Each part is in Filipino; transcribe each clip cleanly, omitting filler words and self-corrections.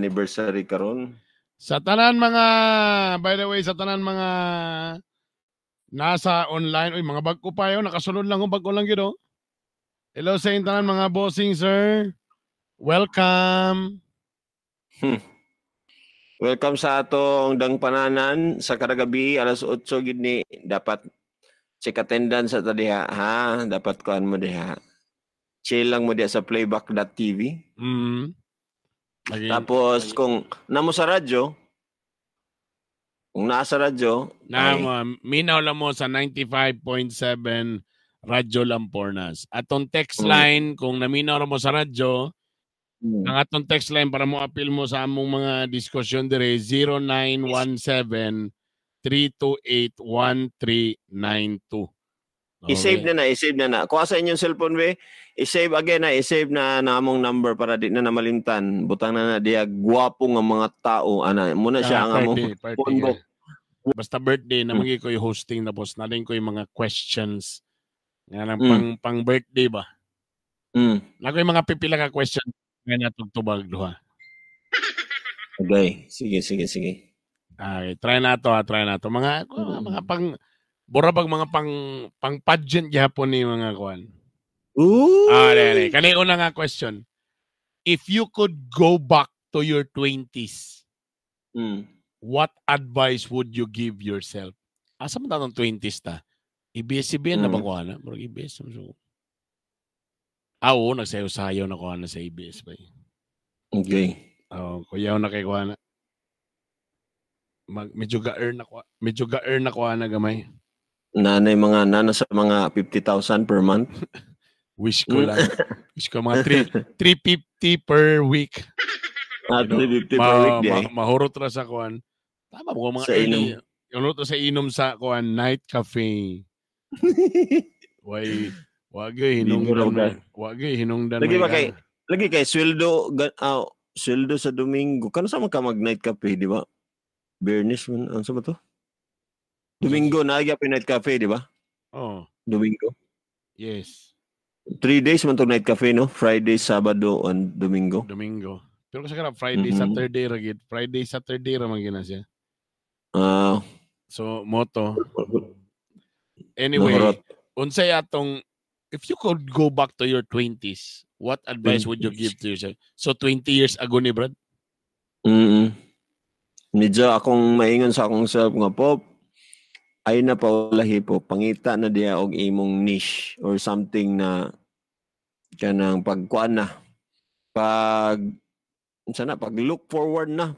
anniversary karon. Sa tanan mga, by the way, sa tanan mga nasa online, mga bag-o pa yun, nakasunod lang kung bag-o lang yun, Hello sa inyo tanan mga bossing, sir. Welcome. Welcome sa atong dangpananan sa karagabi, alas 8 gid ni dapat check attendance sa diha, ha? Dapat kuan mo diha. Chill lang mo diha sa playback.tv. Tapos kung namo sa radyo, kung nasa radyo, minaw lang mo sa 95.7 Radyo Lampornas. Atong text line, kung naminaw lang mo sa radyo, ang atong text line para mo appeal mo sa among mga diskusyon dire 0917-328-1392. Okay. I-save na na. Kuha sa inyong cellphone, we. I-save again na. I-save na among number para di na namalimtan. Butang na diya gwapo nga mga tao. Muna siya ang among phone book. Basta birthday, namagi ko yung hosting na boss. Naling ko yung mga questions. Nga pang birthday ba? Nago yung mga pipila ka question nga natugtubag duha. Okay. Sige. Okay, try na to. Mga pang burabag mga pang pageant gyapon ni mga kuan. Kani una nga question. If you could go back to your 20s, what advice would you give yourself? Asa man tatong 20s ta? ABS-CBN na ba kuha na? Murag ABS. Oo, nagsayo-sayo na kuha na sa ABS ba? Okay. Kuyaw na kay kuha na. Medyo ga-earn na kuha na gamay. Nana sa mga 50,000 per month. Wish ko lang. Wish ko mga 350 per week. 350 per week di ay. Mahurot ra sa kuan. Tama mo mga early. Yung sa inom sa kuan night cafe. Wag hinungdan. Lagi kay sweldo sa Domingo. Kano sa ka mag night cafe, di ba? Bernis man ano sa ba to? Domingo na nagya night cafe, di ba? Domingo. Yes. 3 days man to night cafe, no? Friday, Sabado, and Domingo. Pero kasi kana Friday, Saturday ra gid. Friday, Saturday ra man gina siya. So moto. Anyway, unsay atong if you could go back to your 20s, what advice would you give to yourself? So 20 years ago ni Brad? Medyo akong maingon sa akong self nga po. Ay na paulahi po, pangita na diya og imong niche or something na kanang pagkuan na. Pag look forward na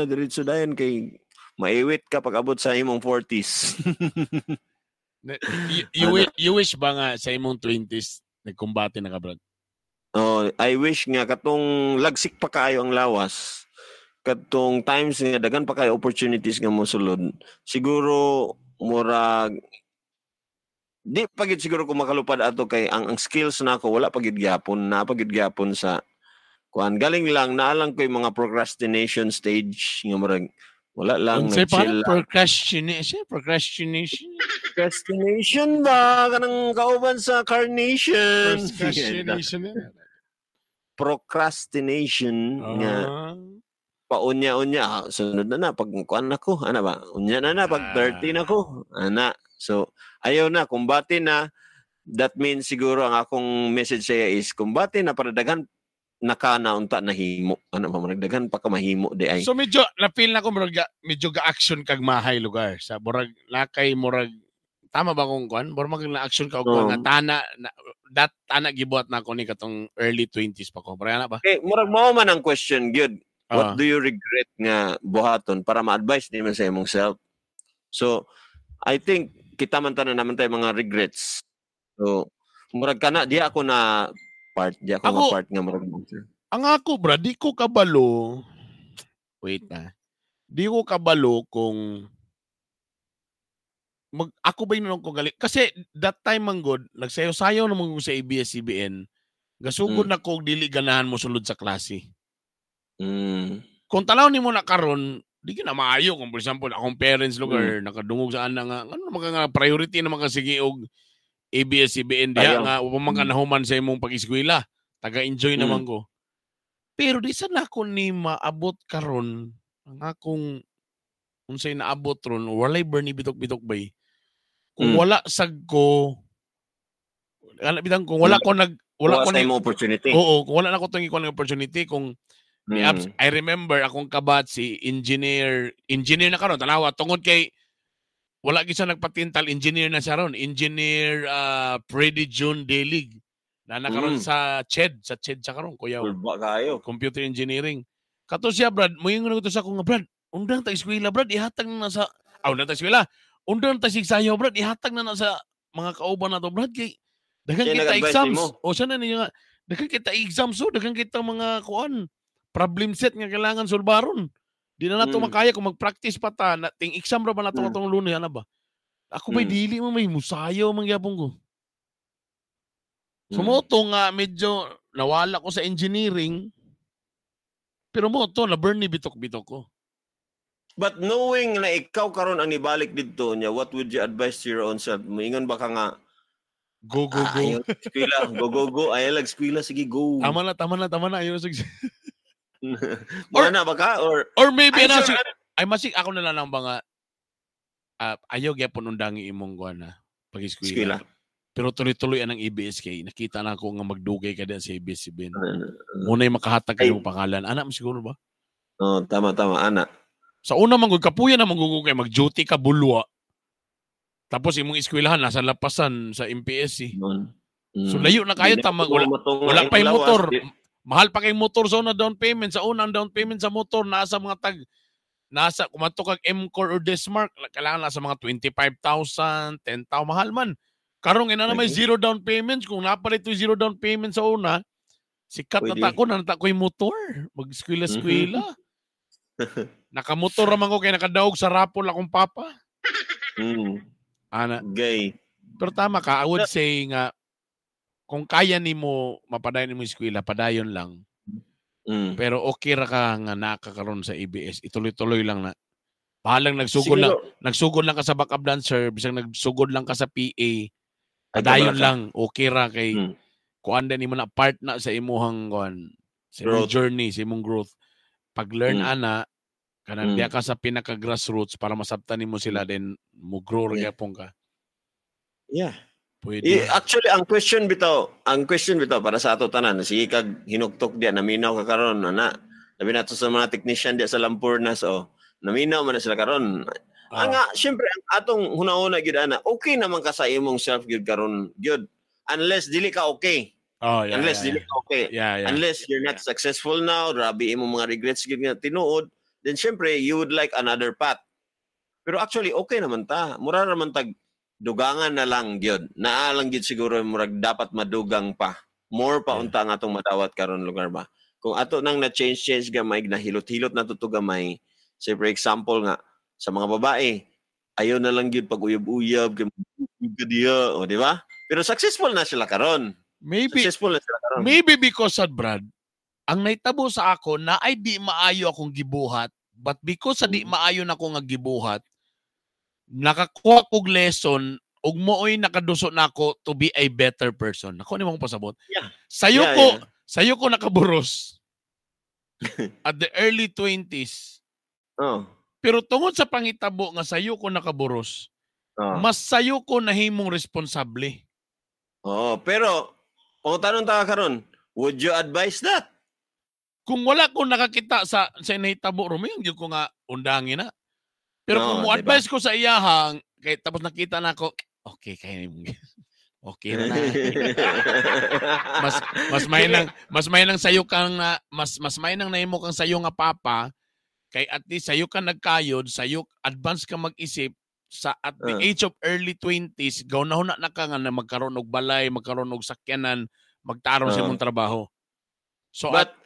diretso dayon kay maiwit ka pag abot sa imong 40s. you wish ba nga sa imong 20s nagkumbate na ka, Brad? I wish nga katong lagsik pa kaayo ang lawas. Katong times nga dagan pa kayo opportunities nga mosulod. Siguro murag di pagid siguro ko makalupad ato kay ang skills nako wala pagid gyapon sa kuan galing lang naalang ko yung mga procrastination stage nga murag wala lang nag-chill. Procrastination ba kanang kauban sa carnation. Procrastination nga paunya-unya sunod na pag kuan nako ba unya na pag 30 nako so ayaw na kumbati na. That means siguro ang akong message sa iya is kumbati na para daghan nakanaunta na himo daghan pa ka mahimo di ay. So medyo na-feel na ko medyo ga-action kag mahay lugar sa murag lakay murag tama ba kung kuan murag na-action ka og nga tana gibuhat na ko ni katong early 20s pa ko para na ba okay murag mao man ang question gyud. What do you regret nga buhaton para ma-advise nimo sa imong self? So, I think kita man tanan naman tay mga regrets. So, murag kana di ako na part nga part nga murag. Ang ako, bro, di ko kabalo. Wait na. Di ko kabalo kung ako ba yun kung galing? Kasi that time man good, nagsayo-sayo naman ko sa ABS-CBN. Gasugod na ko dili ganahan mo sulod sa klase. Kung tanaw ni mo na karon, di ka na maayo. Kung for example, akong parents lugar, nakadungog saan na nga, ano naman nga priority naman kasi og ABS-CBN diha nga, upang ka nahuman sa imong pag-eskwela. Taga-enjoy naman ko. Pero di sa nako ni maabot karon ang akong unsay naabot ron walay Bernie bitok-bitok bay. Kung wala sag ko bitang kung wala ko wala ko ni opportunity. Oo, kung wala na ko tong ikuan ng opportunity kung I remember akong kabat si engineer na karon tanawa tungod kay wala gid siya nagpatintal engineer na siya ron, engineer Freddy June Delig. Na nakaroon sa CHED siya karon kuya. Kayo. Computer engineering. Kato siya Brad, moingon ko sa akong Brad, undang ta eskwela Brad, ihatag na sa undang ta eskwela. Undang ta sigsayo Brad, ihatag na sa mga kauban nato Brad kay daghang kita exams. O siya na niya daghang kita exams daghang kita mga kuan problem set nga kailangan solbaron. Di na nato makaya kung mag-practice pa ta ting exam ra ba nato katong Lunes ana ba. Ako may dili mo may musayo mangyapon ko. Sumoto nga medyo nawala ko sa engineering pero mo to na Bernie bitok-bitok ko. But knowing na ikaw karon ang ibalik dito niya, what would you advise to your own self? Moingon ba ka nga go. Eskwela, go. Ay lag eskwela sige go. Tama na ayo sig. Or na ba ka or maybe na sure, ay masig ako na lang ba nga ayaw gyapon undangi imong kuan na pag-eskwela. Pero tuloy-tuloy anang EBSK. Nakita na ko nga magdugay ka din sa ABS-CBN. Muna'y makahatag kayo pangalan. Anak mo siguro ba? Oo, tama, anak. Sa una kapuya na manggugugay, mag-duty ka bulwa. Tapos imong eskwelahan, nasa lapasan sa MPSC. So layo na kayo, wala pa yung motor. Mahal pa kayong motor sa una down payment. Sa unang down payment sa motor, nasa mga kumato kag M-Core or Desmark, kailangan nasa mga 25,000, 10,000, mahal man. Karong ina na may zero down payments. Kung napalit yung zero down payment sa una, sikat na tako yung motor. Mag-eskwela. Nakamotor naman ko kaya nakadaog sa rapol akong papa. Ana. Gay. Pero tama ka, I would say nga, kung kaya ni mo, mapadayon mo eskwela, padayon lang. Pero okay ra ka nga nakakaroon sa ABS. Ituloy-tuloy lang na. Bahalang nagsugod lang ka sa backup dancer, bisang nagsugod lang ka sa PA, padayon lang, okay ra kay kuan din mo na part na sa imuhang kuan sa imong journey, sa imong growth. Pag learn ana kanang diya ka sa pinaka grassroots para masabtan nimo sila then mo grow ra gyapon ka. Yeah. Pwede. Actually ang question bitaw para sa ato tanan, sige kag hinuktok diya naminaw ka karon ana. Labi nato sa mga technician diya sa Lampurnas naminaw man na sila karon. Nga, syempre, ang atong hunahuna gyud ana, okay naman ka sa imong self gyud karon gyud. Unless dili ka okay. Dili ka okay. Unless you're not successful now, grabe imong mga regrets gyud nga tinuod, then syempre you would like another path. Pero actually okay naman ta. Mura naman tag dugangan na lang gyud. Naa lang gyud siguro murag dapat madugang pa. More pa unta nga atong madawat karon lugar ba. Kung ato nang na-change gamay, nahilot-hilot na to gamay. Say for example nga sa mga babae, ayaw na lang yun pag uyab-uyab, diya, o di ba? Pero successful na sila karon. Maybe because Brad, ang naitabo sa ako na ay di maayo akong gibuhat, but because sa di maayo na ako nga gibuhat, nakakuha kog lesson ug mooy nakaduso na ako to be a better person. Ako ni mong pasabot. Yeah. Sayo ko nakaburos at the early 20s. Pero tungod sa pangitabo nga sayo ko nakaburos, mas sayo ko nahimong responsable. Pero kung tanong ta karon, would you advise that? Kung wala ko nakakita sa nahitabo ro, yung ko nga undangin na. Pero kung mo advise ko sa iyahang, kay tapos nakita na ako, okay kay okay na. mas may nang sayo kang mas may nang nahimo kang sayo nga papa. Kay at least sayo ka nagkayod, sayo advance ka mag-isip sa at the age of early 20s, gaunahon na ka nga na magkaroon og balay, magkaroon og sakyanan, magtarong sa imong trabaho. So but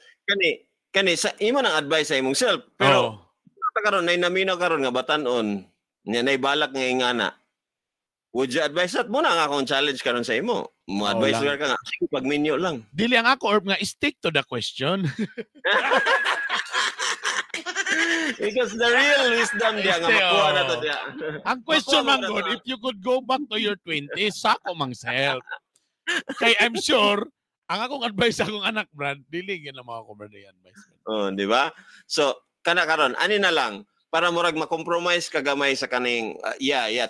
kani sa imo nang advice sa imong self, pero karon nay naminaw karon nga batan-on, nya nay balak nga ingana. Would you advise that mo na nga akong challenge karon sa imo? Mo advice ka nga sige pagminyo lang. Dili ang ako nga stick to the question. Because the real wisdom diya nga makuha na to diya. Ang question man God, if you could go back to your 20s, sako mang self. Kay I'm sure, Ang akong advice sa akong anak, Brad, dili gyud na mga birthday advice. Oh, di ba? So, kana karon ani na lang para murag ma-compromise ka gamay sa kaning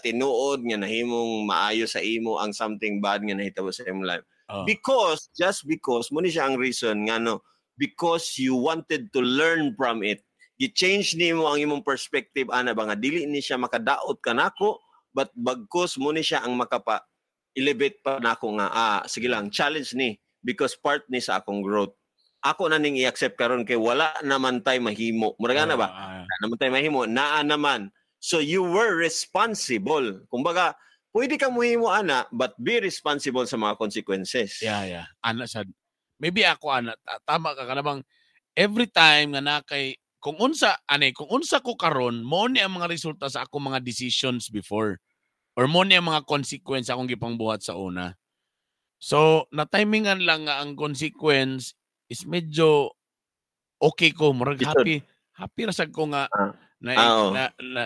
tinuod nga nahimong maayo sa imo ang something bad nga nahitabo sa imong life. Because just because mo ni siya ang reason nga no, because you wanted to learn from it. Gi-change nimo ang imong perspective ana ba nga dili ni siya makadaot kanako, but bagkus mo ni siya ang makapa elevate pa nako nga sige lang challenge ni because part ni sa akong growth. Ako na ning i-accept karon kay wala naman tay mahimo. Mura na ba? Naman tay mahimo, naa naman. So you were responsible. Kumbaga, pwede ka mohimo ana but be responsible sa mga consequences. Yeah. Ana sad. Maybe ako ana tama ka kanabang every time nga nakay kung unsa ko karon mo ni ang mga resulta sa akong mga decisions before or mo ni ang mga consequence akong gipangbuhat sa una. So, na-timingan lang nga ang consequence is medyo okay ko. Murag happy rasag ko nga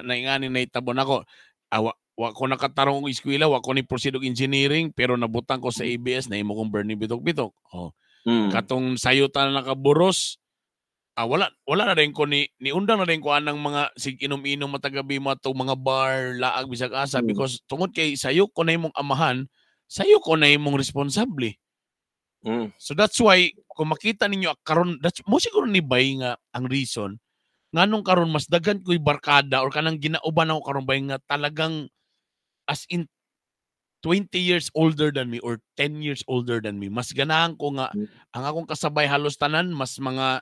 nainganin na itabon ako. Wa ko nakatarong og eskwela, wa ko ni proceed og engineering, pero nabutang ko sa ABS na imo kong Bernie bitok-bitok. Katong sayutan na nakaburos, wala na rin ko ni undang na rin ko anang mga inom-inom matagabi mo atong mga bar, laag bisag asa because tungod kay sayo ko na imong amahan, sayo ko na imong responsable. So that's why kung makita ninyo karon mo siguro ni bay nga ang reason nganong karon mas daghan ko'y barkada or kanang ginauban ako karon bay nga talagang as in 20 years older than me or 10 years older than me. Mas ganahan ko nga ang akong kasabay halos tanan mas mga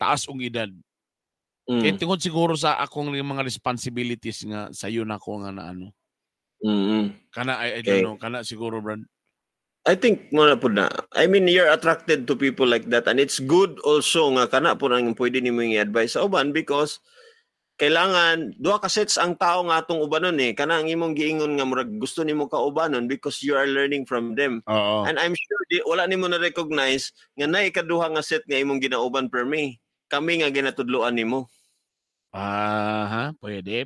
taas ong edad. Kaya tungod siguro sa akong mga responsibilities nga sayo na ko nga na ano. Kana I don't know, kana siguro Brad. I think mo na po na. I mean, you're attracted to people like that and it's good also nga kana po nang pwede nimo i-advise sa uban because kailangan duha ka sets ang tao nga atong ubanon kana ang imong giingon nga murag gusto nimo ka ubanon because you are learning from them. And I'm sure wala nimo na recognize nga naay ikaduha nga set nga imong ginauban per me. Kami nga ginatudloan nimo. Pwede.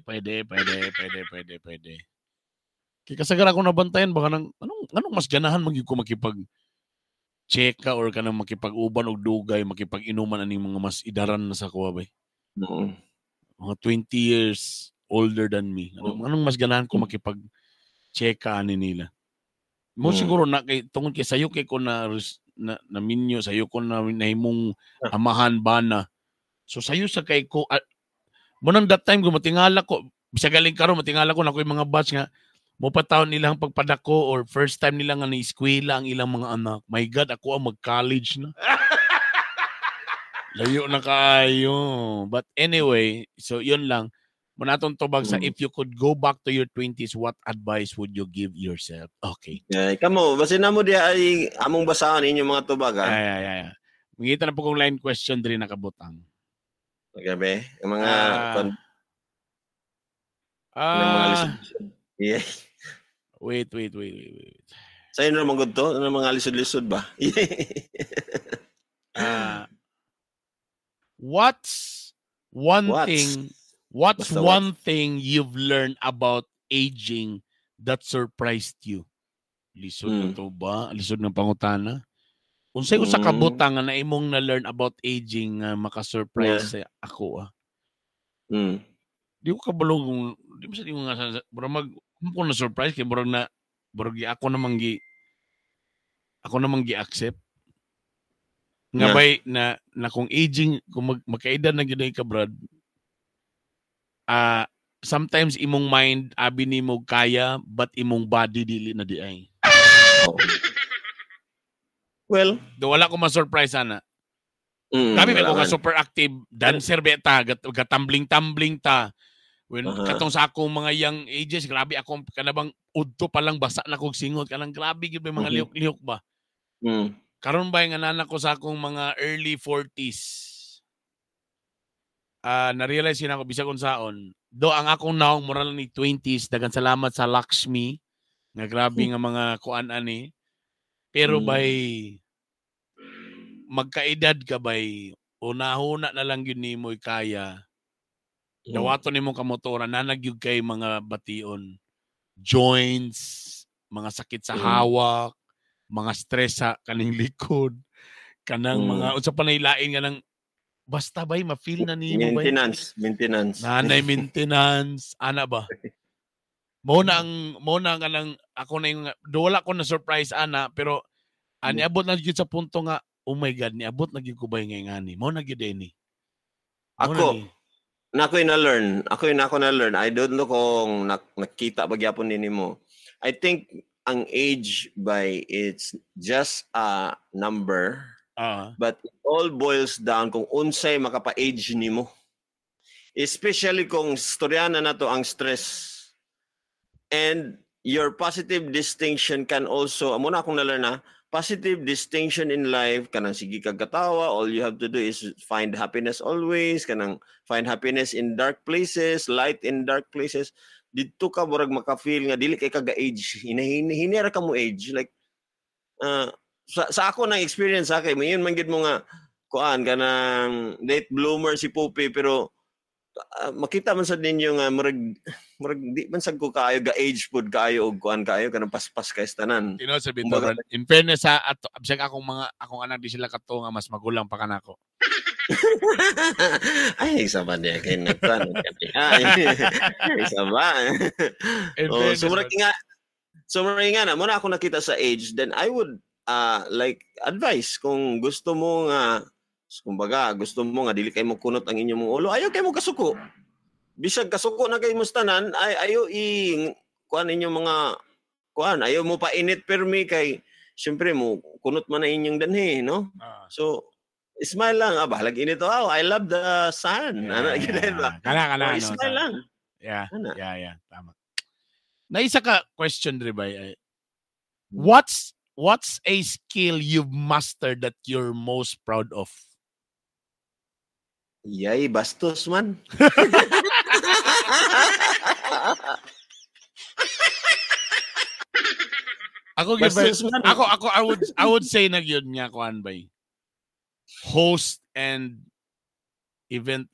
Kaya kasagara ko nabantayan baka anong mas ganahan ko makipag-cheka or kanang makipag-uban og dugay, makipag-inuman aning mga mas idaran na sa kuha bay. Mga 20 years older than me. Anong mas ganahan ko makipag-cheka ani nila. Mo siguro na kay tungod kay sayo kay ko na minyo, sayo ko na nahimong amahan bana. So sayo sa kay ko mo nang that time ko matingala ko bisa galing karon matingala ko na ko yung mga batch nga mo patawon nilang pagpadako or first time nila nga na eskwela ang ilang mga anak. My God, ako ang mag-college na. Layo na kayo. But anyway, so yun lang. Manatong tubag sa if you could go back to your 20s, what advice would you give yourself? Okay. Kamo, basin na mo diya ay among basahan inyong mga tubag ha. Yeah. Mangita na po kong line question din nakabutang. Gabi, ang mga mga lisod. Yeah. Wait. Sa'yo na naman to? Ano mga lisod-lisod ba? What's one thing you've learned about aging that surprised you? Lisod na to ba? Lisod ng pangutana? Unsay usa ka butang na imong na-learn about aging maka-surprise ako Di ko kabalong di ba sa di nga burag ko na surprise kay burag ako namang gi-accept nga bay na kung aging kung magkaedad na gyud ka Brad sometimes imong mind abi nimo kaya but imong body dili na di ay. Well, do wala ko ma-surprise ana. Kami ko ka super active dancer beta gatambling ta. When katong sa akong mga young ages, grabe akong kanabang udto pa lang basa na kog singot kanang grabe gyud mga lihok-lihok ba. Karon ba nga nanak ko sa akong mga early 40s. Na-realize yun ako bisag unsaon. Do ang akong naong moral ni 20s dagan salamat sa Lakshmi nga grabe nga mga kuan ani. Pero bay magkaedad ka bay una-una na lang yun nimo kaya. Dawaton nimo kamotora nanagyug kay mga bation, joints, mga sakit sa hawak, mga stress sa kaning likod, kanang mga unsa pa nailain nga nang basta bay ma-feel na nimo bay. Maintenance. Nanay maintenance, ana ba? Mo na ang ako na yung wala ko na surprise ana pero niabot na gyud sa punto nga oh my god niabot na gyud ko bay ngay ngani. Mo na gyud ni. Ako na-learn. I don't know kung nakita ba gyapon nimo. I think ang age by it's just a number. But it all boils down kung unsay makapa-age nimo. Especially kung storyana na to ang stress. And your positive distinction can also, amo na akong na-learn na, positive distinction in life, kanang sige kag katawa, all you have to do is find happiness always, kanang find happiness in dark places, light in dark places. Dito ka murag maka-feel nga dili kay kaga-age, hinira ka mo age. Like, sa ako nang experience sa akin, yun man gid mo nga, kuan, kanang late bloomer si Pupi, pero makita man sa ninyo nga murag di man sad ko kaayo ga age pud kaayo og kuan kaayo kanang paspas kay tanan. Sabi to, in fairness sa absent akong anak di sila kato nga mas magulang pa kanako. Ay isa ba niya kay nagtan. Isa ba? So murag nga na mo na ako nakita sa age, then I would like advice kung gusto mo nga kumbaga, gusto mo nga dili kay mo kunot ang inyong mga ulo, ayaw kay mo kasuko. Bisag kasuko na kay mo tanan, ayaw kuan inyong mga kuan, ayaw mo pa init permi kay syempre mo kunot man na inyong danhi, no? So smile lang, bahalag init I love the sun. Kana smile lang. Yeah. Tama. Naisa ka question Ribay. What's a skill you've mastered that you're most proud of? Yay, bastos man. I would say na yun nga kuan bay. Host and event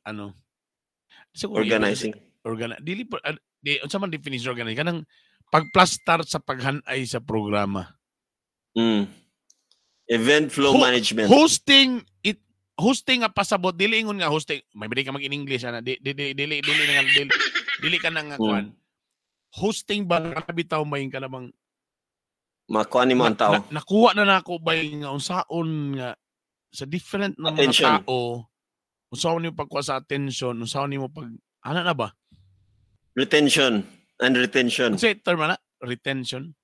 organizing. Dili po unsa man definition organizing kanang pagplastar sa paghanay sa programa. Event flow management. Hosting nga pasabot dili ingon nga hosting may bili ka mag-in-English ana dili ka nang kuan. Hosting ba nakabitaw may ka namang makuha ni mo ang tao. Nakuha na nako bay nga unsaon nga sa different na mga tao. Unsaon nimo pagkuha sa attention, unsaon nimo pag ana na ba? Retention. Say term na retention.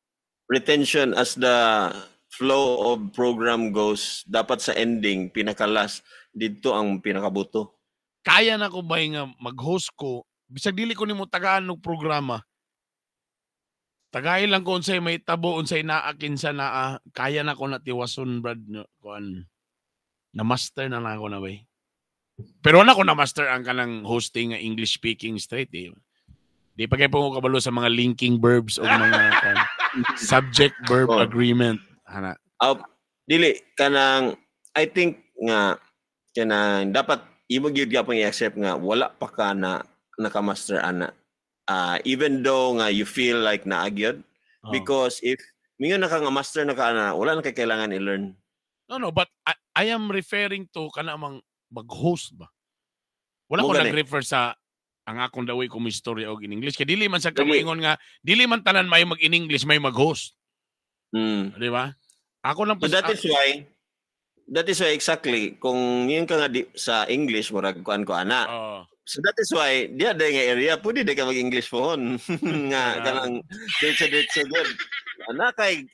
Retention as the flow of program goes, dapat sa ending pinakalas dito ang pinakabuto. Kaya na ko ba nga mag-host ko bisag dili ko nimo tagaan og programa. Tagay lang ko unsay may tabo unsay naa kinsa naa kaya na ko na tiwason brad kuan. Na master na ako na bay. Pero na ko na master ang kanang hosting nga English speaking straight eh. Di pa kay po kabalo sa mga linking verbs o mga subject verb agreement. Ana. Dili kanang I think nga kanang dapat imo gyud ka pang i-accept nga wala pa ka na naka-master ana. Even though nga you feel like naagyod because if mingon na ka nga master na ka ana, wala na kay kailangan i-learn. No, but I am referring to kanamang mag-host ba. Wala ko nag-refer sa ang akong daway ko may story og in English kay dili man sa kamoingon nga dili man tanan may mag in English may mag-host. Di ba? Ako lang that is why exactly kung yun ka nga sa English murag kuan ko ana. So that is why dia day nga area pwede day ka mag-English pohon nga kanang dito good. Ana kay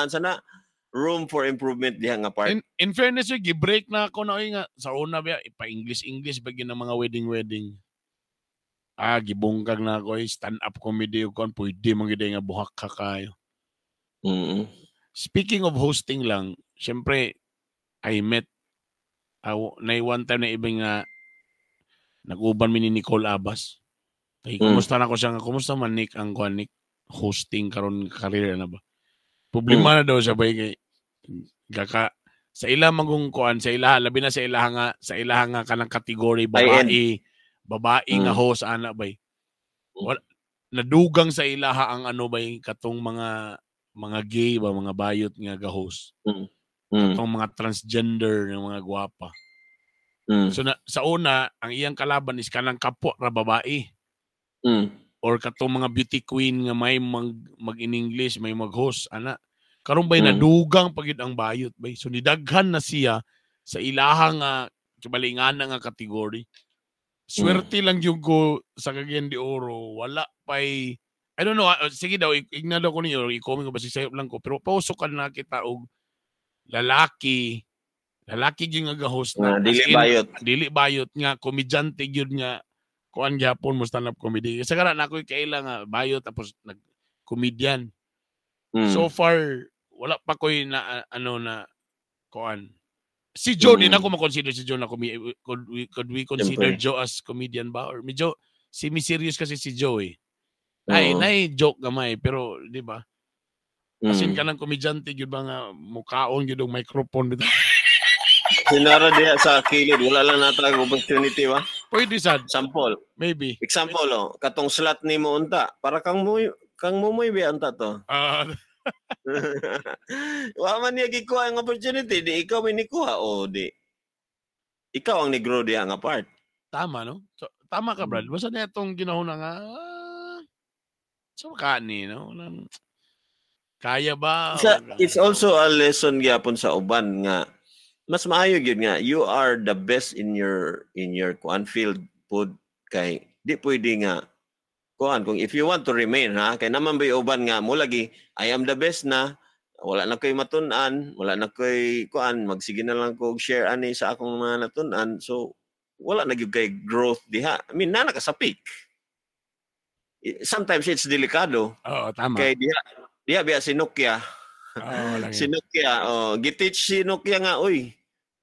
sana room for improvement diha nga part. In fairness yung gi-break na ako na nga sa una ba ipa-English bagyan ng mga wedding. Gibungkag na ako stand-up comedy kon pwede man gid nga buhak ka kayo. Speaking of hosting lang, syempre I met na one time na ibang nag-uban mi ni Nicole Abbas. Ay kumusta na ko siya nga kumusta man Nick ang Nick hosting karon career na ba? Problema na daw siya bay kay sa ila magong kuan sa ila labi na sa ila nga kanang category babae nga host ana bay. Nadugang sa ilaha ang bay katong mga mga gay ba, mga bayot nga ga-host. Itong mga transgender ng mga gwapa. So sa una, ang iyang kalaban is kanang kapwa ra babae. Or katong mga beauty queen nga may mag in English, may mag-host ana. Karon bay nadugang pagid ang bayot bay. So nidaghan na siya sa ilahang kibalingan nga kategory. Swerte lang yung go sa Cagayan de Oro. Wala pa'y I don't know, sige daw, ignado ko ninyo, i-comment ko ba si sayop lang ko, pero pausukan na kita og lalaki yung nga-host na. Dili bayot nga, komedyante yun nga, kuan gyapon mo stand-up comedy. Kasi kana na ako'y kaila nga, bayot, tapos nag-comedian. So far, wala pa ko'y na, kuan. Si Joe, din ako makonsider si Joe na could we consider Siyempre. Joe as comedian ba? Or medyo semi-serious kasi si Joe eh. Joke gamay, pero di ba? Asin ka ng komedyante, yun ba nga mukhaon yun yung microphone dito. Sinara diya sa kilid, wala lang natag opportunity ba? Pwede sad. Sample. Maybe. Example, katong slot ni mo unta, para kang mumoy ba unta to? Wa man niya gikuha ang opportunity, di ikaw may nikuha o di ikaw ang ni-grow diya nga part. Tama, no? So, tama ka, Brad. Basta na itong ginahuna nga, so kani, no? Kaya ba? It's also a lesson gyapon sa uban nga, mas maayo gyud nga, you are the best in your field pod kay di pwede nga kung if you want to remain kay naman bay uban nga mo lagi I am the best na wala na koy matun-an, wala na koy magsige na lang ko share ani sa akong mga natun-an, so wala na gyud kay growth diha. I mean na nakasapik. Sometimes it's delikado. Tama. Kay diha biya si Nokia. Si Nokia, giteach si Nokia nga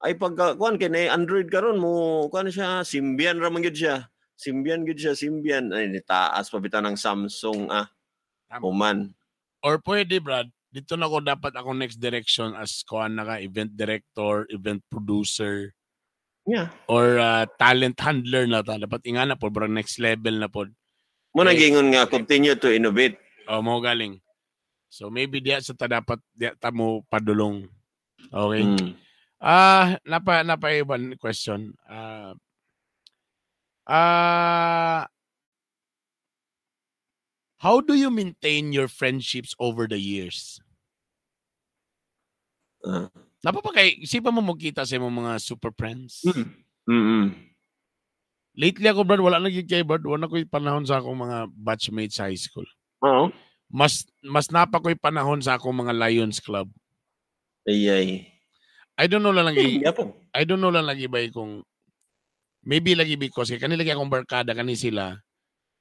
ay pag kay Android karon mo siya Symbian ra man gyud siya. Symbian ay nitaas pa bitaw ng Samsung human. Or pwede Brad, dito na ko dapat ako next direction as event director, event producer. Yeah. Or talent handler na ta. Dapat ingana po bro next level na po. Mo nagingon nga continue to innovate. Mo galing. So maybe diya sa dapat diya ta mo padulong. Okay. Napa question. How do you maintain your friendships over the years? Isipan mo magkita sa mga super friends? Lately ako, Brad, wala naging kay Brad. Wala ko'y panahon sa akong mga batchmates sa high school. Mas napa ko'y panahon sa akong mga Lions Club. I don't know lang lagi ba kung maybe lagi because kanila akong barkada sila.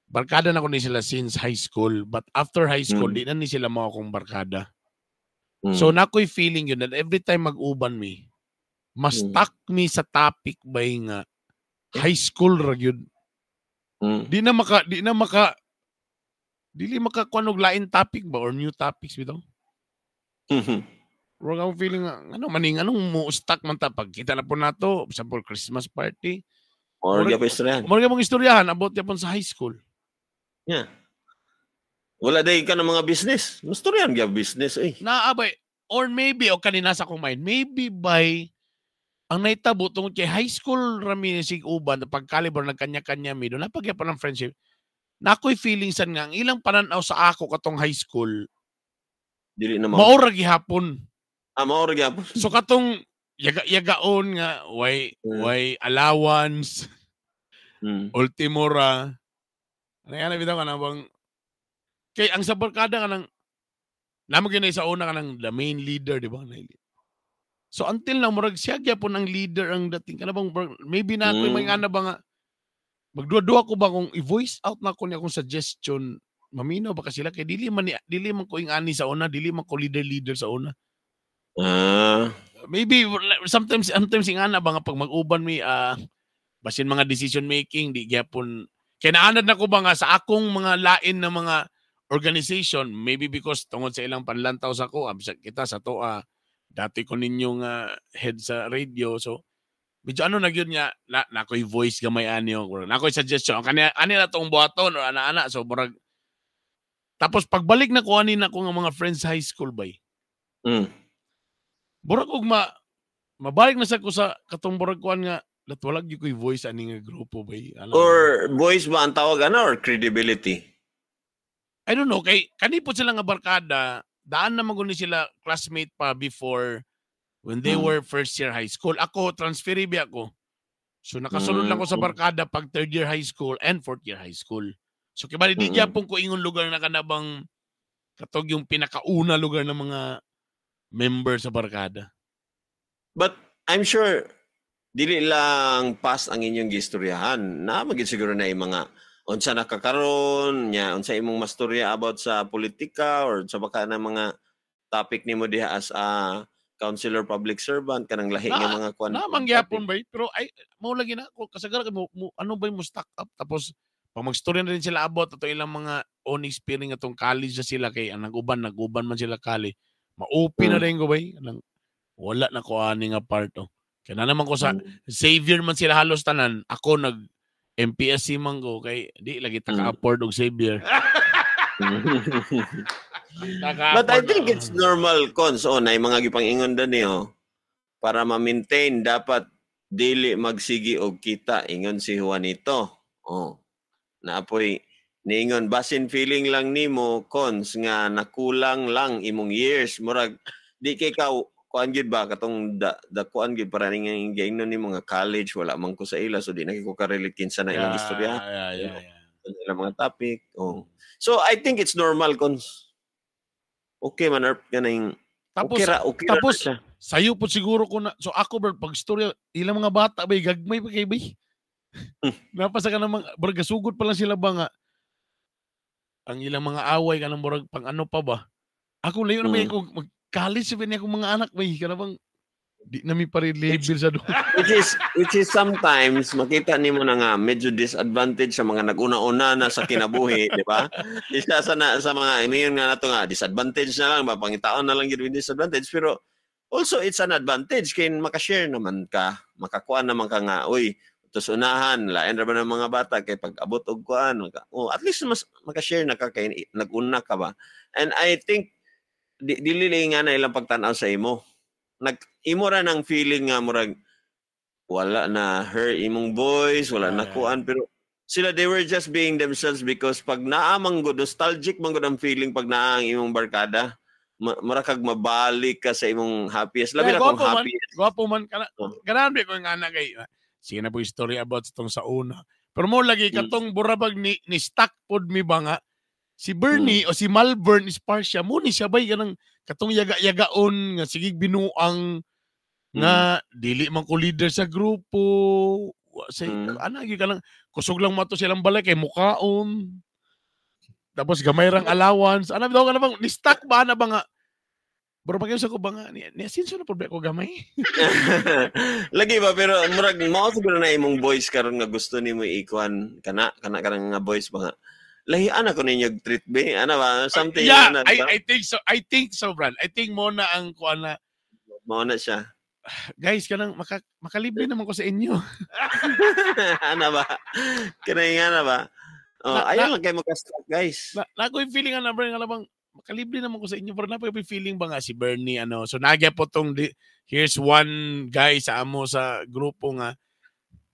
Barkada na ko ni sila since high school, but after high school di na ni sila mo akong barkada. So na ko'y feeling yun that every time mag-uban mi, mas stuck mi sa topic ba nga high school ra yun. Dili maka kunog lain topic ba or new topics bitaw. Wala akong feeling anong mo stuck man ta pag kita na po nato, example Christmas party. Morga mong istoryahan about yapon sa high school. Yeah. Wala day ka ng mga business. Istoryahan gyud business Naabay or maybe kanina sa akong mind, maybe by ang naitabo tungod kay high school rami sig uban pagkalibor nagkanya-kanya mi do napagyapan ng friendship. Nakoy feelings nga ang ilang pananaw sa ako katong high school. Dili na maura gihapon. Maura gihapon. So katong yagaon nga way allowance ultimora ano bitaw ka na bang kay ang sa barkada ka ng namo gyud sa una ka ng the main leader di ba so until na murag siya gyapon ang leader ang dating ka na bang maybe na ako may ana ba nga magduwa-duwa ko ba kung i-voice out na ko ni akong suggestion maminaw ba ka sila kay dili man ko ani sa una dili man ko leader sa una. Maybe sometimes ingana ba nga pag mag-uban mi basin mga decision making di gyapon kinaanad na ko ba nga sa akong mga lain na mga organization maybe because tungod sa ilang panlantaw sa ko kita sa to dati ko ninyong head sa radio so medyo na gyud nga na ko'y voice gamay ani na ko'y suggestion ani na tong buhaton or ana so murag Tapos pagbalik na ko anin ako nga mga friends sa high school bay. Burag og mabalik na sa ko sa katong burag kuan nga latwalag gyud ko'y voice ani nga grupo bay. Or voice ba ang tawag or credibility? I don't know kay kani po sila nga barkada, daan na maguni sila classmate pa before when they were first year high school. Ako transferi bi ako. So nakasunod lang ko sa barkada pag third year high school and fourth year high school. So kibali di gyapon ko ingon lugar na kanabang katog yung pinakauna lugar ng mga member sa barkada. But I'm sure dili lang past ang inyong gistoryahan. Na magid siguro na yung mga unsa nakakaron nya unsa imong mastorya about sa politika or sa baka na mga topic nimo diha as a counselor public servant kanang lahi nga mga kuan. Na mangyapon ba pero ay mao lagi na ko kasagara mo ano ba mo stack up tapos pag magstorya na rin sila about ato ilang mga own experience atong college na sila kay naguban man sila college. Ma-open na rin ko ba? Wala na ko ani nga part oh. Kaya na naman ko sa Xavier man sila halos tanan. Ako nag-MPSC man ko kay di lagi taka-afford og Xavier. But I think it's normal cons na mga gipang-ingon dani para ma-maintain dapat dili magsigi og kita ingon si Juanito. Naapoy niingon basin feeling lang nimo cons nga nakulang lang imong years murag di kay ka kuan gid ba katong da kuan gid para ning giingnon ni mga college wala man ko sa ila so di na ko ka-relate kinsa na ilang istorya. Ilang mga topic. So I think it's normal cons. Okay man arp ganing tapos sayo po siguro ko na so ako bro pag istorya ilang mga bata bay gagmay pa kay bay. Napasa ka namang bargasugod pa lang sila ba nga ang ilang mga away ka ng murag pang ano pa ba? Ako layo na may ako mag-college sa niya akong mga anak ba ka na bang di na mi pa-label sa doon. Which is sometimes makita nimo na nga medyo disadvantage sa mga nag-una-una na sa kinabuhi, di ba? Isa sa mga imayon nga nato nga disadvantage na lang ba pangitaon na lang gid disadvantage pero also it's an advantage kay makashare naman ka, makakuan naman ka nga oy tos unahan lain ra ba ng mga bata kay pag abot og kuan at least mas maka-share na ka kay nag-una ka ba and I think dili nga na ilang pagtan-aw sa imo imo ra nang feeling nga murag wala na her imong voice wala na kuan pero sila they were just being themselves because pag naamang good nostalgic man gud ang feeling pag naa ang imong barkada marakag mabalik ka sa imong happiest labi na kung happiest gwapo man kana ko nga na kay sige na po story about itong sa una. Pero mo lagi katong burabag ni stuck pod mi ba nga si Bernie o si Malvern Esparcia mo ni siya bay kanang katong yaga-yagaon nga sige binuang nga dili man ko leader sa grupo say ana gi kanang kusog lang mato silang balay kay mukaon tapos gamay rang allowance ana daw kana bang ni stuck ba na ba nga bro pag-usap ko ba nga ni sinso na problema ko gamay lagi ba pero murag mao siguro na imong voice karon nga gusto nimo ikuan kana nga voice ba nga lahian ako ninyo treat be ana ba something I think so Brad I think mo na ang kuan na mo na siya guys kanang makalibre naman ko sa inyo ana ba kanay nga na ba ayun lang kayo mag-start guys na ko yung feeling nga na bang makalibre naman ko sa inyo pero napay feeling ba nga si Bernie so nagya po tong here's one guy sa amo sa grupo nga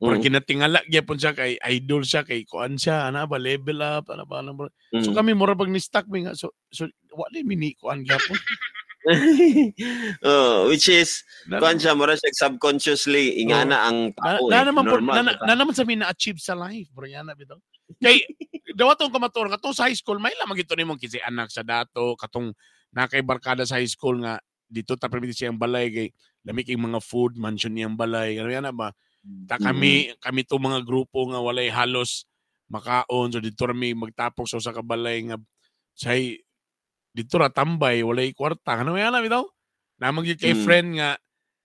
porque natingala gyapon siya kay idol siya kay kuan siya ana ba level up ana ba so kami mura pag ni stuck mi nga so wala mini kuan gyapon which is kuan siya mura siya subconsciously ingana ang tao na naman sa mi na-achieve sa life bro yana bitaw kay daw atong kamatur katong sa high school may lamang gito nimong kisi anak sa dato katong nakay barkada sa high school nga dito ta permit siyang balay kay lami kay mga food mansion niyang balay ano yan ba ta kami to mga grupo nga walay halos makaon so dito rami magtapok sa usa ka balay nga say dito ra tambay walay kwarta ano yan bitaw namang kay friend nga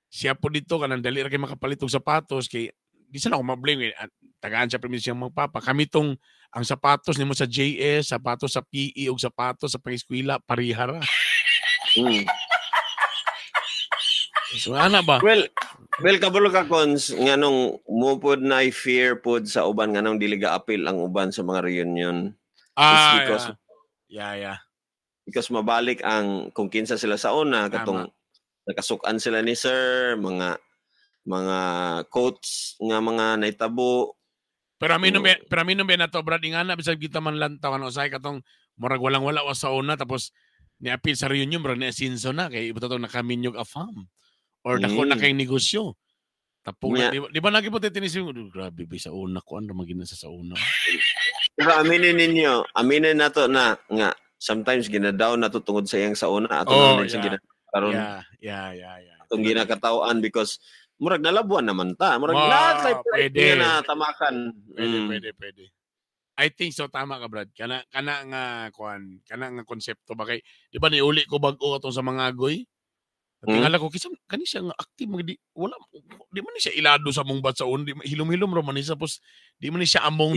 siya po dito kanang dali ra kay makapalit og sapatos kay di sana ako ma-blame tagaan siya permit siyang magpapa kami tong ang sapatos nimo sa JS sapatos sa PE ug sapatos sa pang-eskwela parihara so ana ba well kabalo ka cons nganong mo pod na fear pod sa uban nganong dili ga appeal ang uban sa mga reunion because Yeah. Because mabalik ang kung kinsa sila sa una, katong nakasukan sila ni sir, mga quotes nga mga naitabo. Pero amin ba na to, Brad, ingana bisag kita man lantaw ano say katong murag walang-wala wa sa una tapos ni-appeal sa reunion bro ni Asinso na kay ibo to nakaminyog afam or dako na kay negosyo. Tapos di ba nagipot tinis grabe ba sa una ko ano magina sa una. Pero aminin nato na nga sometimes ginadown na to tungod sa iyang sa una ato na din karon. Yeah. Atong ginakatawaan because murag nalabuan naman ta. Murag pwede na tamakan. Pwede. I think so, tama ka, Brad. Kana nga konsepto ba kay di ba niuli ko bag-o ato sa mga agoy? Tingala ko kani siya nga active di man siya ilado sa mong batsaon, di hilom-hilom ra man siya tapos di man siya among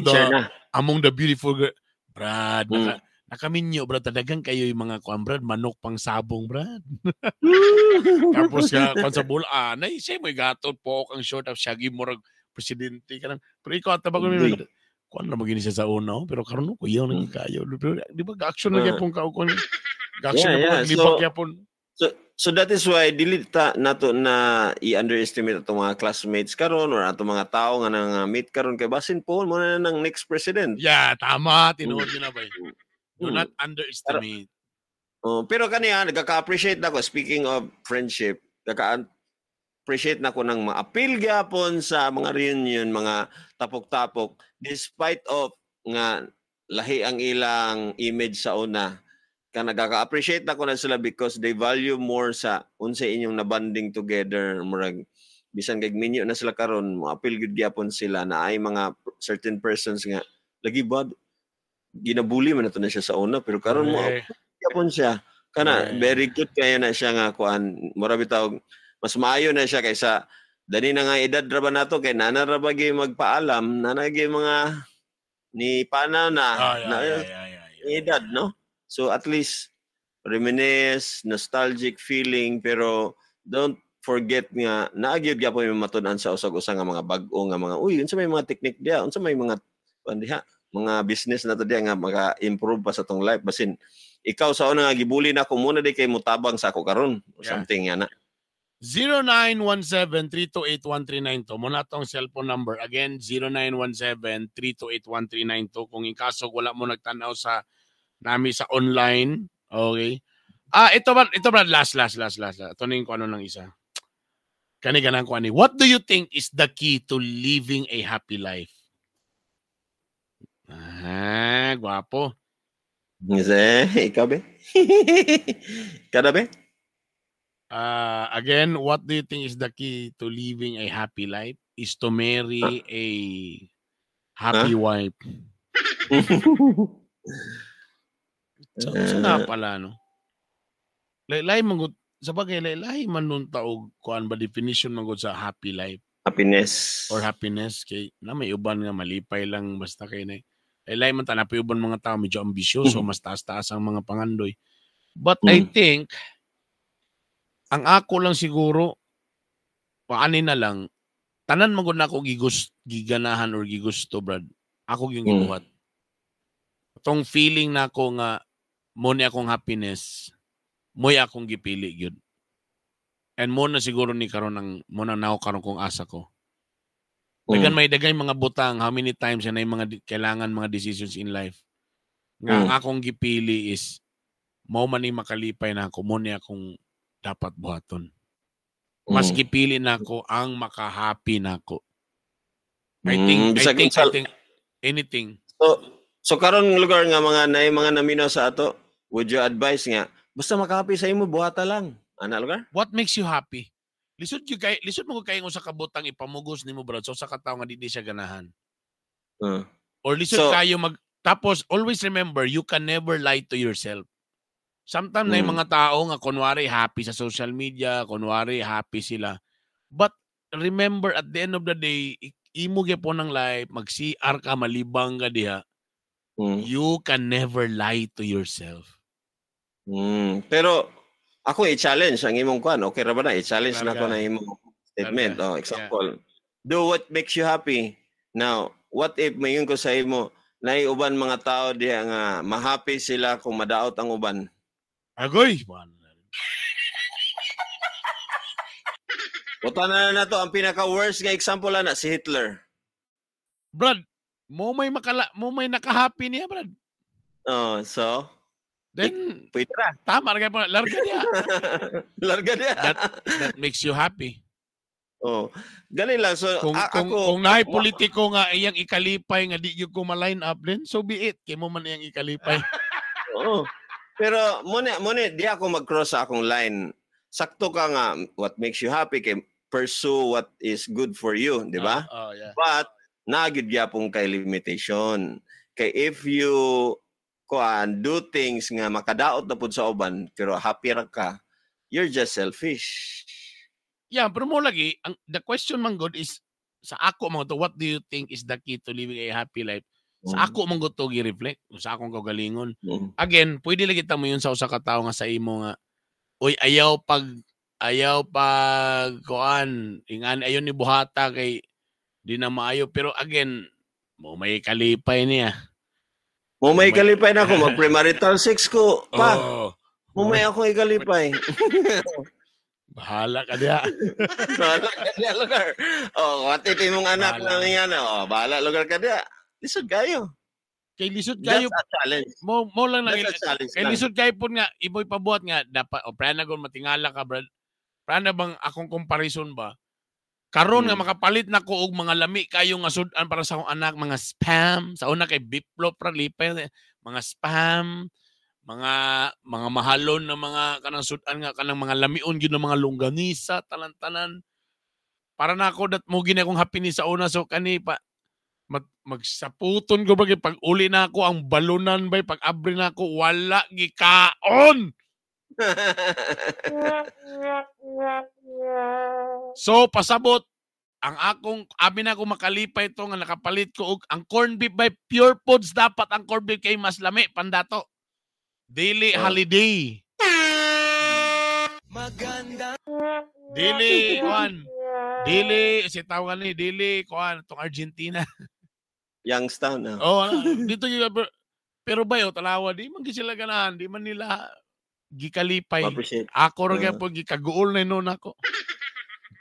the beautiful girl. Brad, nakaminyo, Brad, tadagang kayo yung mga Brad, manok pang sabong, Brad. Tapos kung sa bula, siya mo gatot po ang short of shaggy morag presidente ka lang. Pero ikaw, tabag ko kung ano maging siya sa una, pero karon ko yaw nang kayo. Di ba, ga-action na yapon ka ko. Ga-action na po, libak yapon. So that is why dilita nato na i-underestimate atong mga classmates karon or atong mga tao nga nang meet karon kay basin po mo na ng next president. Yeah, tama, tinuod na ba? Do not underestimate. Pero kaniya nagka-appreciate nako, speaking of friendship, nagka-appreciate nako nang ma-appeal gyapon sa mga reunion, mga tapok-tapok despite of nga lahi ang ilang image sa una. Nagka-appreciate nako na sila because they value more sa unsa inyong na-bonding together. Murag bisan kay minyo na sila karon, ma-appeal gyud gyapon sila na ay mga certain persons nga lagi ba ginabuli man nato na siya sa una pero karon mo yapon siya very good kaya na siya nga kuan mura bitaw mas maayo na siya kaysa dani na nga edad ra ba nato kay nana ra ba gyud magpaalam nanay mga ni pana na edad no, so at least reminisce, nostalgic feeling, pero don't forget nga naagyud gyapon yung matud-an sa usag-usa nga mga bag-o nga mga unsa may mga technique dia, unsa may mga diha mga business na to diya nga maka-improve pa sa tong life basin ikaw sa una nga gibuli na ko muna di kay mutabang sa ako karon or something yana. 0917-328-1392 muna tong cellphone number again 0917-328-1392 kung ikasog wala mo nagtanaw sa nami sa online. Okay, ito ba last ito ning ko ano nang isa kani ganang ko ani, what do you think is the key to living a happy life? Guwapo. Ikaw be? Kada be? Again, what do you think is the key to living a happy life? Is to marry a happy wife. So na pala, no? Laylay man sa bagay, laylay man nun taog kuan ba definition man sa happy life? Happiness. Or happiness kay na may uban nga malipay lang basta kay na laylay man ta napay uban mga tao medyo ambisyoso mas taas-taas ang mga pangandoy. But I think ang ako lang siguro paani na lang tanan man gud nako giganahan or gigusto, Brad. Ako yung gibuhat. Tong feeling nako nga mo ni akong happiness, mo'y akong gipili gyud. And mo na siguro ni karon ang mo na nako karon kong asa ko. Dagan may mga butang how many times na yung mga kailangan mga decisions in life. Nga ang akong gipili is mo man ni makalipay na ako, mo ni akong dapat buhaton. Mas gipili na ako ang makahappy na ako. I think anything. So karon lugar nga mga naminaw sa ato, would you advise nga basta makahappy sa imo buhata lang? Ana lugar? What makes you happy? Lisod mo kay sa kabutang ipamugos nimo, Brad, so sa katawo nga di siya ganahan. Or lisod kayo tapos always remember you can never lie to yourself. Sometimes na yung mga tao nga kunwari happy sa social media, kunwari happy sila. But remember at the end of the day, imo gyapon ng life, mag-CR ka, malibang ka diha. You can never lie to yourself. Pero ako i-challenge ang imong kwan. Okay ra ba na? I-challenge na ko na imong statement. Example. Do what makes you happy. Now, what if mayon ko sa imo, Nay uban mga tao diha nga ma-happy sila kung madaot ang uban. Agoy. Buta na to ang pinaka-worst nga example na si Hitler. Brad, mo may naka-happy niya, Brad. Oh, so then pwede na. Tama ra pa, larga niya. Larga niya. That makes you happy. Oh, galing lang. So kung naay politiko nga iyang ikalipay nga di gyud ko ma-line up then so be it. Kay mo man iyang ikalipay. Oo. Pero muna di ako mag-cross sa akong line. Sakto ka nga what makes you happy kay pursue what is good for you, di ba? Yeah. But nagid gyapon kay limitation. Kay if you do things nga makadaot na pud sa uban pero happy ra ka, you're just selfish. Yeah, pero mo lagi the question man god is sa ako man to, what do you think is the key to living a happy life? Sa ako man to gi-reflect, sa akong kagalingon. Again, pwede lagi ta mo yun sa usa ka tawo nga sa imo nga oy ayaw pag kuan ingan ayon ni buhata kay di na maayo pero again mo may kalipay niya. Mo may kalipay na ako mag premarital sex ko pa. Mo may ako ikalipay. Bahala ka diya. Bahala ka diya lugar. Kati mong anak na niya na. Bahala lugar ka diya. Lisod kayo. Kay lisod kayo. That's a challenge. Mo lang kay lisod kayo po nga iboy pabuhat nga dapat prana gon matingala ka brad. Prana bang akong comparison ba? Karon nga makapalit na ko og mga lami kayo nga sudan para sa akong anak mga spam. Sa una kay biplop ra lipay mga spam. Mga mahalon na mga kanang sudan nga kanang mga lamion gyud na mga longganisa tanan-tanan. Para na ako dat mo gini akong happy ni sa una so kani pa magsaputon ko bagay pag uli na ako ang balunan bay pag abri na ako wala gikaon. So pasabot ang akong abi na ako makalipay to nga nakapalit ko og ang corn beef by Pure Foods dapat ang corn beef kay mas lami pandato. Daily holiday. Maganda. Daily kuan. Daily si tawagan ni Daily kuan tong Argentina. Youngstown na. Dito yung pero bayo talawa di man sila ganahan, di man nila gikalipay. Ako ra po gikaguol na noon ako.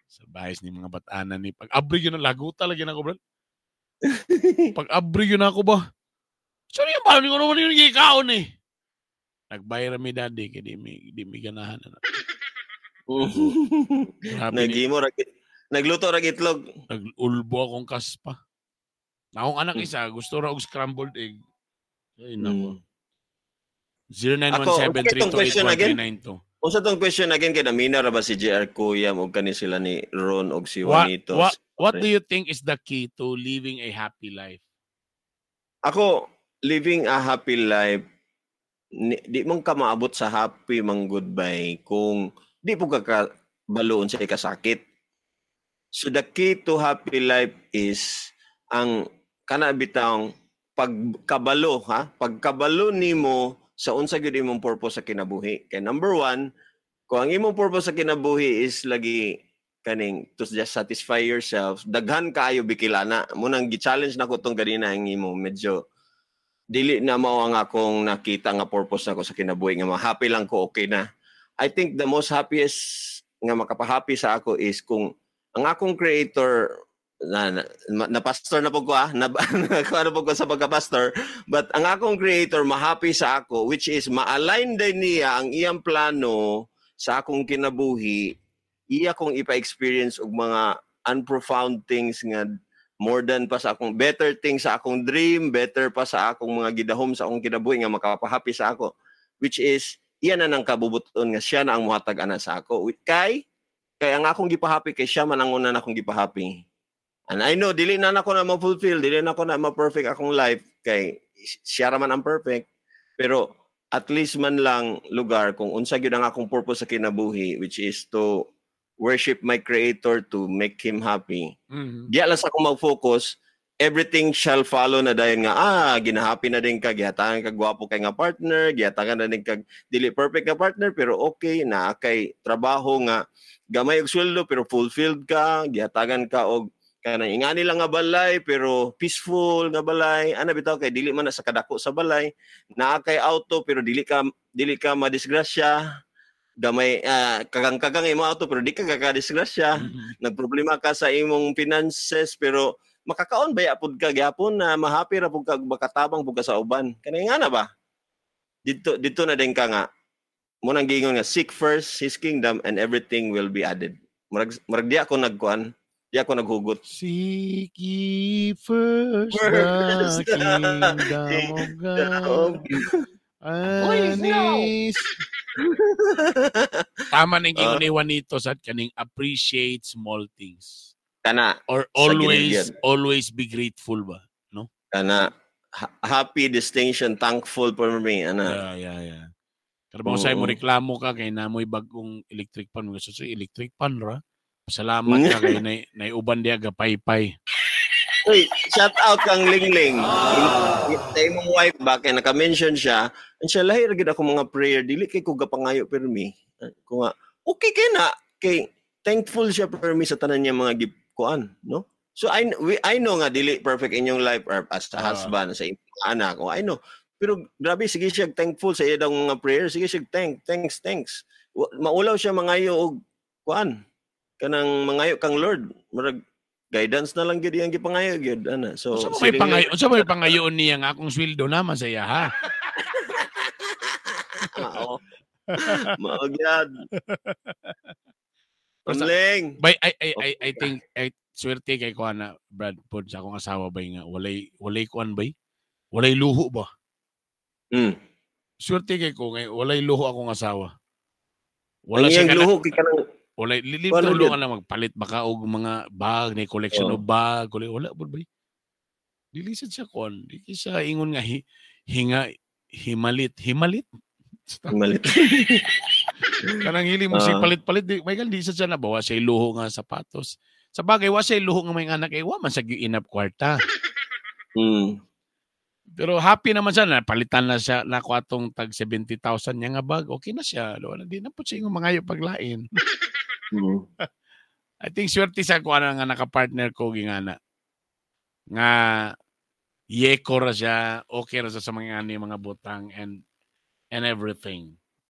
Sa bahis ni mga batanan ni pag abri yun na laguta lagi na ako bro. Pag abri yun ako ba? Sorry ba ni ko naman yung gikaon eh. Nagbayar mi daddy kay di mi ganahan na. Nagluto ra itlog. Nagulbo akong kaspa. Akong anak isa, gusto ra og scrambled egg. Ay, nako. 0917-328-1392. Unsa tong question again kay namina ra ba si JR Kuyam og kani sila ni Ron og si Juanito? What do you think is the key to living a happy life? Ako, living a happy life, di mong ka maabot sa happy mang goodbye kung di po ka baloon sa ikasakit. So the key to happy life is ang kana bitang pagkabalo pagkabalo nimo sa unsa gyud imong purpose sa kinabuhi. Kay number 1, kung ang imong purpose sa kinabuhi is lagi kaning to just satisfy yourself, daghan kaayo bikilana. Munang gi-challenge nako tong ganina ang imo medyo dili na mao ang akong nakita nga purpose nako sa kinabuhi nga happy lang ko okay na. I think the most happiest nga makapahappy sa ako is kung ang akong creator na pastor na po ko ano po ko sa pagka-pastor, but ang akong creator mahappy sa ako, which is ma-align din niya ang iyang plano sa akong kinabuhi, iya kong ipa-experience og mga unprofound things nga more than pa sa akong better things sa akong dream, better pa sa akong mga gidahom sa akong kinabuhi nga makapahappy sa ako, which is iya na nang kabubuton nga siya na ang muhatag ana sa ako. Kay ang akong gipahappy kay siya man ang una na akong gipahappy. And I know, dili na ako na ma-fulfill, dili na ako na ma-perfect akong life, kay siya raman ang perfect. Pero at least man lang lugar kung unsa gyud ang akong purpose sa kinabuhi, which is to worship my Creator, to make Him happy. Diya lang sa akong mag-focus, everything shall follow na dayon nga, ginahappy na din ka, gihatangan ka gwapo kay nga partner, gihatangan na din ka dili perfect nga partner, pero okay na kay trabaho nga, gamay og sweldo pero fulfilled ka, gihatagan ka og Kanang ingani lang nga balay pero peaceful nga balay. Ana bitaw kay dili man na sa kadako sa balay. Naa kay auto pero dili ka madisgrasya. Gamay kagang-kagang imong auto pero di ka kakadisgrasya. Nagproblema ka sa imong finances pero makakaon baya pud ka gyapon na mahappy ra pud ka makatabang pud ka sa uban. Kanang nga na ba? Dito na din ka nga. Mo nang giingon nga seek first his kingdom and everything will be added. Murag di ako nagkuan. Di ako naghugot. Seek ye first the kingdom of God. Tama na yung ni Juanito sa kaning appreciate small things. Kana. Or always be grateful ba? No? Kana. Happy, distinction, thankful for me. Ana. Yeah. Kada ba sa mo reklamo ka kay namoy bagong electric pan. Gusto sa electric pan ra. Salamat ka kay naiuban diya gapaypay. Uy, shout out kang Lingling. Sa imong wife ba kay naka-mention siya, siya lahi ra gid ako mga prayer dili kay ko gapangayo permi. Ko nga okay kay na kay thankful siya permi sa tanan niya mga gikuan, no? So I know nga dili perfect inyong life as a husband sa imong anak. I know. Pero grabe sige siya thankful sa iyang mga prayer, sige siya thanks. Maulaw siya mangayo og kuan. Kanang mangayo kang Lord, murag guidance na lang gid iyang gipangayo gyud ana. So may pangayo niya nga akong sweldo na masaya ha. Oo. Maagyad. Pamling. By I think swerte kay ko na Brad pod sa akong asawa bay nga walay kuan bay. Walay luho ba? Swerte kay ko nga walay luho akong asawa. Wala siya luho kay kanang wala tulungan lang magpalit baka og mga bag na collection of bag wala pud ba dili siya kon di siya ingon nga himalit kanang hili mo si palit di may di siya nabawa siya luho nga sapatos sa bagay wa siya luho nga may anak wa man sa enough kwarta pero happy naman siya na palitan na siya na ko atong tag 70,000 niya nga bag okay na siya wala di na pud siya mangayo paglain. I think swerte sa ko nga naka-partner ko gingana nga yeko ra siya okay ra sa mga butang and everything.